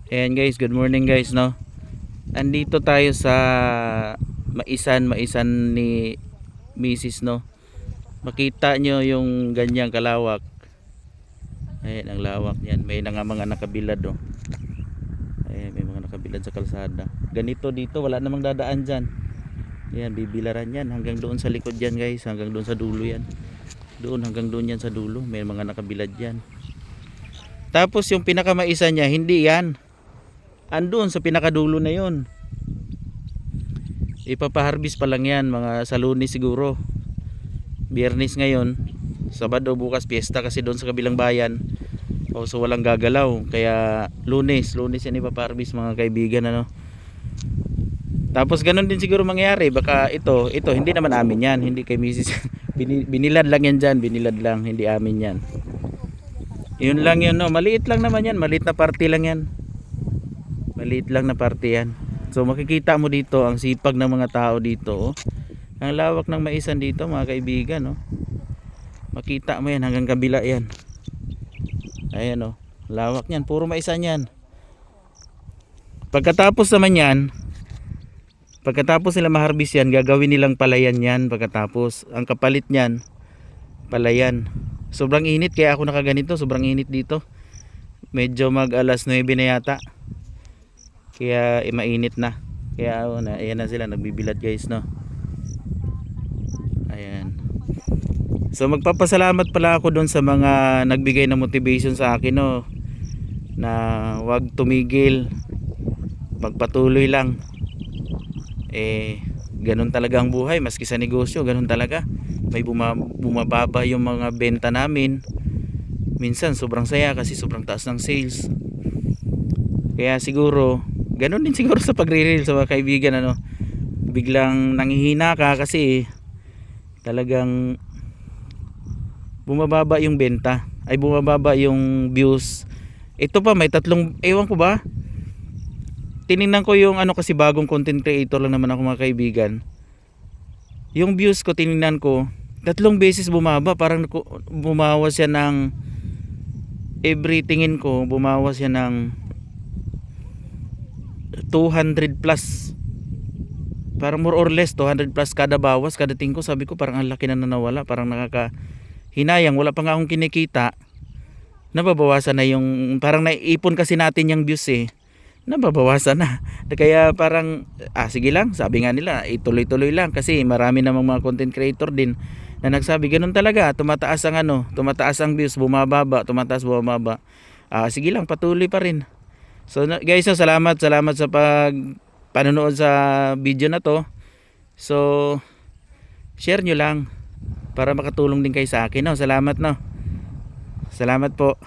Ayan guys, good morning guys, no. Andito tayo sa maisan ni Mrs. no. Makita nyo yung ganyang kalawak. Ayan ang lawak niyan. May mga nakabilad oh. Ayan, may mga nakabilad sa kalsada. Ganito dito, wala namang dadaan dyan. Ayan, bibilaran yan hanggang doon sa likod yan guys, hanggang doon sa dulo yan. Doon hanggang doon yan sa dulo, may mga nakabilad yan. Tapos yung pinakamaisa niya, hindi yan. Andun sa pinakadulo na yon. Ipapaharbis pa lang yan mga sa Lunes siguro. Biyernes ngayon, Sabado bukas piyesta kasi doon sa kabilang bayan. So walang gagalaw kaya Lunes yan ipapaharbis mga kaibigan ano. Tapos ganun din siguro mangyayari, baka ito hindi naman amin yan, hindi kay Mrs. Binilad lang yan dyan, binilad lang, hindi amin yan. Yun lang yun no, maliit lang naman yan, maliit na party lang yan. Maliit lang na party yan. So makikita mo dito ang sipag ng mga tao dito oh. Ang lawak ng maisan dito mga kaibigan oh. Makita mo yan hanggang kabila yan. Ayan oh, lawak niyan, puro maisan yan. Pagkatapos naman yan, pagkatapos nila maharbis yan, gagawin nilang palayan yan. Pagkatapos ang kapalit niyan palayan. Sobrang init kaya ako nakaganito, sobrang init dito. Medyo mag alas 9 na yata. Kaya mainit na. Kaya ayan na sila nagbibilad guys no. Ayan. So magpapasalamat pala ako doon sa mga nagbigay ng motivation sa akin no, na wag tumigil, magpatuloy lang. Ganun talaga ang buhay, maski sa negosyo ganun talaga. May bumababa yung mga benta namin. Minsan sobrang saya kasi sobrang taas ng sales. Kaya siguro ganun din siguro sa pagre-reel sa mga kaibigan ano. Biglang nanghihina ka kasi talagang bumababa yung benta, ay bumababa yung views. Ito pa may tatlong, ewan ko ba, tiningnan ko yung ano kasi bagong content creator lang naman ako mga kaibigan. Yung views ko tiningnan ko, tatlong beses bumaba, parang bumawas siya ng every tingin ko, bumawas siya ng 200 plus. Parang more or less 200 plus kada bawas, kada tingin ko. Sabi ko parang ang laki na nawala, parang hinayang, wala pa nga akong kinikita. Nababawasan na yung, parang naiipon kasi natin yung views nababawasan na. Kaya parang sige lang, sabi nga nila ituloy-tuloy lang kasi marami namang mga content creator din na nagsabi ganun talaga, tumataas ang tumataas ang views, bumababa, tumataas, bumababa. Sige lang, patuloy pa rin. So guys, salamat sa panonood sa video na to. So share nyo lang para makatulong din kayo sa akin no. Salamat no. Salamat po.